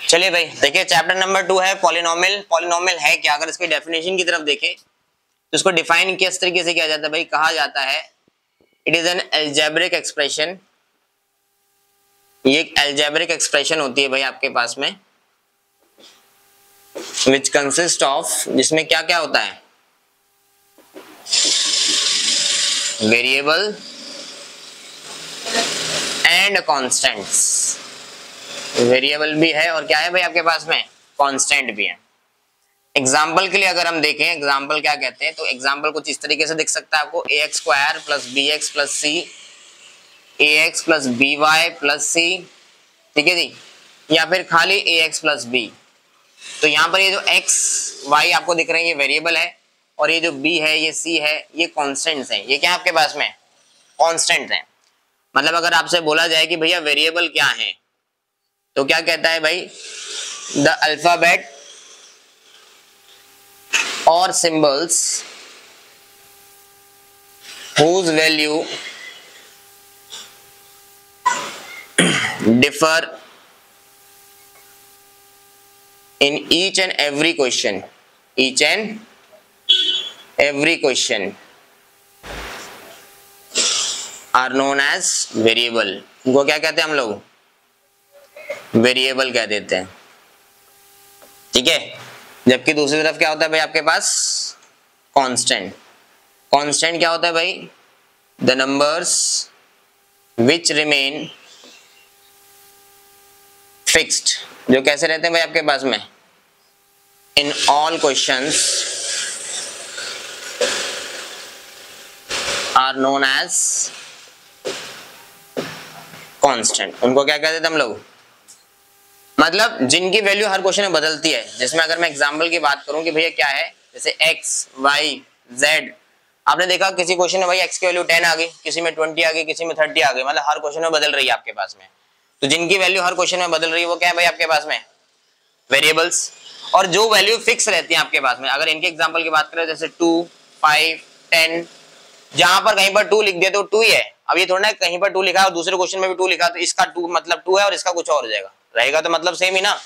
चलिए भाई देखिए चैप्टर नंबर 2 है पॉलिनोमियल। पॉलिनोमियल है क्या, अगर इसकी डेफिनेशन की तरफ देखें तो इसको डिफाइन किस तरीके से किया जाता है भाई, कहा जाता है it is an algebraic expression. ये एक अलजेब्रिक एक्सप्रेशन होती है भाई आपके पास में, विच कंसिस्ट ऑफ, जिसमें क्या क्या होता है, वेरिएबल एंड कॉन्स्टेंट्स। वेरिएबल भी है और क्या है भाई आपके पास में, कांस्टेंट भी है। एग्जाम्पल के लिए अगर हम देखें, एग्जाम्पल क्या कहते हैं, तो एग्जाम्पल कुछ इस तरीके से दिख सकता है आपको, a x square plus b x plus c, a x plus b y plus c, ठीक है जी, या फिर खाली ए एक्स प्लस बी। तो यहाँ पर ये जो एक्स वाई आपको दिख रहे हैं ये वेरिएबल है, और ये जो बी है ये सी है ये कॉन्स्टेंट्स हैं। ये क्या है आपके पास में, कॉन्स्टेंट है। मतलब अगर आपसे बोला जाए कि भैया वेरिएबल क्या है, तो क्या कहता है भाई, द अल्फाबेट और symbols whose value differ in each and every question, each and every question are known as variable। इनको क्या कहते हैं हम लोग, वेरिएबल कह देते हैं, ठीक है। जबकि दूसरी तरफ क्या होता है भाई आपके पास, कांस्टेंट। कांस्टेंट क्या होता है भाई, the numbers which remain fixed, जो कैसे रहते हैं भाई आपके पास में, in all questions are known as constant. उनको क्या कहते थे हम लोग, मतलब जिनकी वैल्यू हर क्वेश्चन में बदलती है। जिसमें अगर मैं एग्जांपल की बात करूं कि भैया क्या है, जैसे x, y, z, आपने देखा किसी क्वेश्चन में भाई x की वैल्यू 10 आ गई, किसी में 20 आ गई, किसी में 30 आ गई, मतलब हर क्वेश्चन में बदल रही है आपके पास में। तो जिनकी वैल्यू हर क्वेश्चन में बदल रही है वो क्या है भाई आपके पास में, वेरिएबल्स। और जो वैल्यू फिक्स रहती है आपके पास में, अगर इनके एग्जाम्पल की बात करें जैसे 2, 5, 10, जहां पर कहीं पर 2 लिख दिया तो 2 ही है। अब ये थोड़ा ना कहीं पर 2 लिखा है और दूसरे क्वेश्चन में भी 2 लिखा, तो इसका 2 मतलब 2 है और इसका कुछ और हो जाएगा, रहेगा तो मतलब सेम ही ना।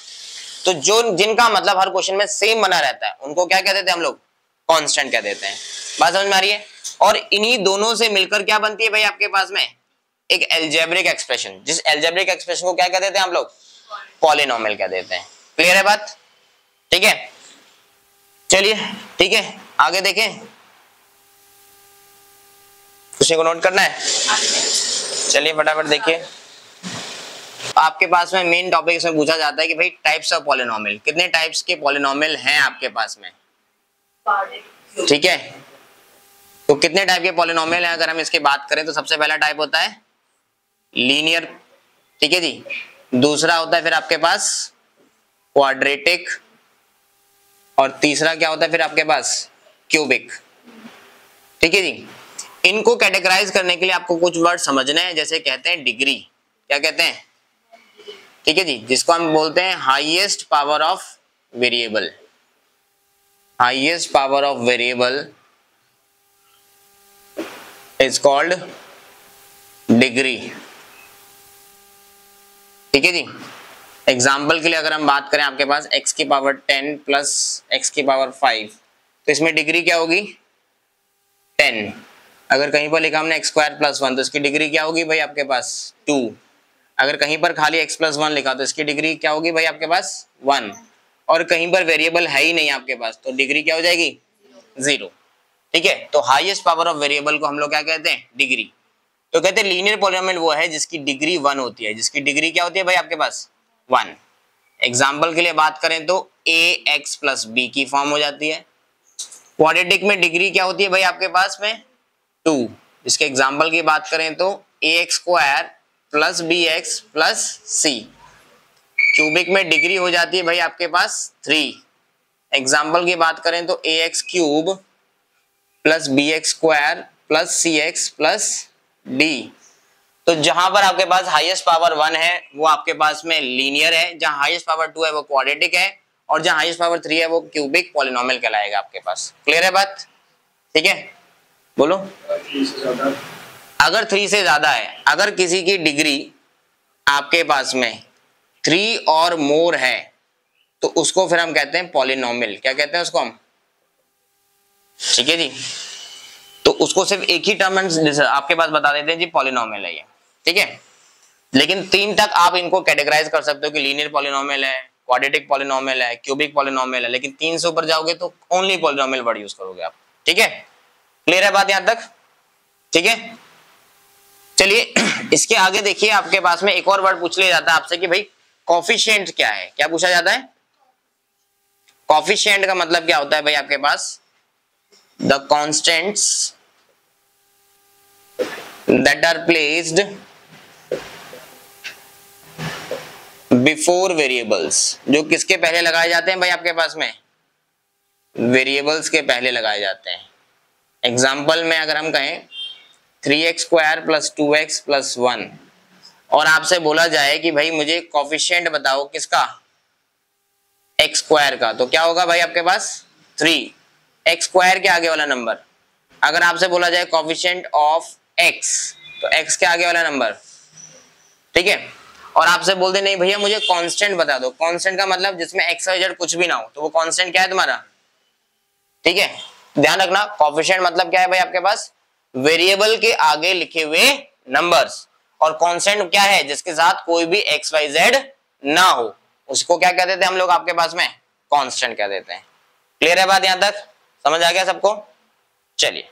तो जो जिनका मतलब हर क्वेश्चन में सेम बना रहता है उनको क्या कहते हैं हम लोग, कांस्टेंट कह देते हैं। बात समझ में आ रही है। और इन्हीं दोनों से मिलकर क्या बनती है भाई आपके पास में, एक अलजेब्रिक एक्सप्रेशन। जिस अलजेब्रिक एक्सप्रेशन को क्या कह देते हैं हम लोग, पॉलिनोमियल कह देते हैं। क्लियर है बात, ठीक है। चलिए ठीक है आगे देखें, किसी को नोट करना है, चलिए फटाफट देखिए। आपके पास में मेन टॉपिक इसमें पूछा जाता है कि भाई टाइप्स ऑफ पॉलिनोमियल, कितने टाइप्स के पॉलिनोमियल हैं आपके पास में, ठीक है। तो कितने टाइप के पॉलिनोमियल हैं अगर हम इसकी बात करें, तो सबसे पहला टाइप होता है लीनियर, ठीक है जी। दूसरा होता है फिर आपके पास क्वाड्रेटिक, और तीसरा क्या होता है फिर आपके पास क्यूबिक, ठीक है जी। इनको कैटेगराइज करने के लिए आपको कुछ वर्ड समझने हैं, जैसे कहते हैं डिग्री, क्या कहते हैं, ठीक है जी, जिसको हम बोलते हैं highest power of variable. Highest power of variable is called degree, ठीक है जी। एग्जाम्पल के लिए अगर हम बात करें, आपके पास x की पावर 10 प्लस x की पावर 5, तो इसमें डिग्री क्या होगी, 10। अगर कहीं पर लिखा हमने x स्क्वायर प्लस 1, तो इसकी डिग्री क्या होगी भाई आपके पास 2। अगर कहीं पर खाली x प्लस 1 लिखा तो इसकी डिग्री क्या होगी भाई आपके पास 1। और कहीं पर वेरिएबल है ही नहीं आपके पास, तो डिग्री क्या हो जाएगी 0, ठीक है। तो हाईएस्ट पावर ऑफ वेरिएबल को हम लोग क्या कहते हैं, डिग्री। तो कहते हैं लीनियर पॉलिनोमियल वो है जिसकी डिग्री 1 होती है, जिसकी डिग्री क्या होती है भाई आपके पास 1। एग्जाम्पल के लिए बात करें तो ax प्लस बी की फॉर्म हो जाती है। क्वाड्रेटिक में डिग्री क्या होती है भाई आपके पास में 2। इसके एग्जाम्पल की बात करें तो ax square plus b x plus c. Cubic में डिग्री हो जाती है भाई आपके पास 3। एग्जाम्पल की बात करें तो ax cube plus b x square plus c x plus d. तो जहां पर आपके पास हाईएस्ट पावर 1 है वो आपके पास में लीनियर है, जहां हाईएस्ट पावर 2 है वो क्वाड्रेटिक है, और जहां हाईएस्ट पावर 3 है वो क्यूबिक पॉलिनोमियल कहलाएगा आपके पास। क्लियर है बात, ठीक है। बोलो, अगर 3 से ज्यादा है, अगर किसी की डिग्री आपके पास में 3 और मोर है, तो उसको फिर हम कहते हैं पॉलिनोमियल। क्या कहते हैं उसको हम? ठीक है जी, तो उसको सिर्फ एक ही टर्म आपके पास बता देते हैं जी, पॉलिनोमियल है ये। ठीक है, लेकिन 3 तक आप इनको कैटेगराइज कर सकते हो कि लीनियर पॉलिनोमियल है, क्वाड्रेटिक पॉलिनोमियल है, क्यूबिक पॉलिनोमियल है, लेकिन 3 से ऊपर जाओगे तो ओनली पॉलिनोमियल वर्ड यूज करोगे आप। ठीक है, क्लियर है बात यहां तक? ठीक है, चलिए इसके आगे देखिए, आपके पास में एक और वर्ड पूछ लिया जाता है आपसे कि भाई कॉफिशिएंट क्या है। क्या पूछा जाता है? कॉफिशिएंट का मतलब क्या होता है भाई आपके पास? The constants that are placed before variables, जो किसके पहले लगाए जाते हैं भाई आपके पास में? वेरिएबल्स के पहले लगाए जाते हैं। एग्जाम्पल में अगर हम कहें 3x square plus 2x plus 1 और आपसे बोला जाए कि भाई मुझे कॉफिशिएंट बताओ किसका? x स्क्वायर का, तो क्या होगा भाई आपके पास? 3 x स्क्वायर के आगे वाला नंबर। अगर आपसे बोला जाए कॉफिशिएंट ऑफ x, तो x के आगे वाला नंबर। ठीक है, और आपसे बोल दे नहीं भैया मुझे कांस्टेंट बता दो। कांस्टेंट का मतलब जिसमें x y z कुछ भी ना हो, तो वो कांस्टेंट क्या है तुम्हारा? ठीक है, ध्यान रखना, कॉफिशिएंट मतलब क्या है भाई आपके पास? वेरिएबल के आगे लिखे हुए नंबर्स। और कांस्टेंट क्या है? जिसके साथ कोई भी x y z ना हो, उसको क्या कहते थे हम लोग आपके पास में? कांस्टेंट कह देते हैं। क्लियर है बात यहां तक? समझ आ गया सबको? चलिए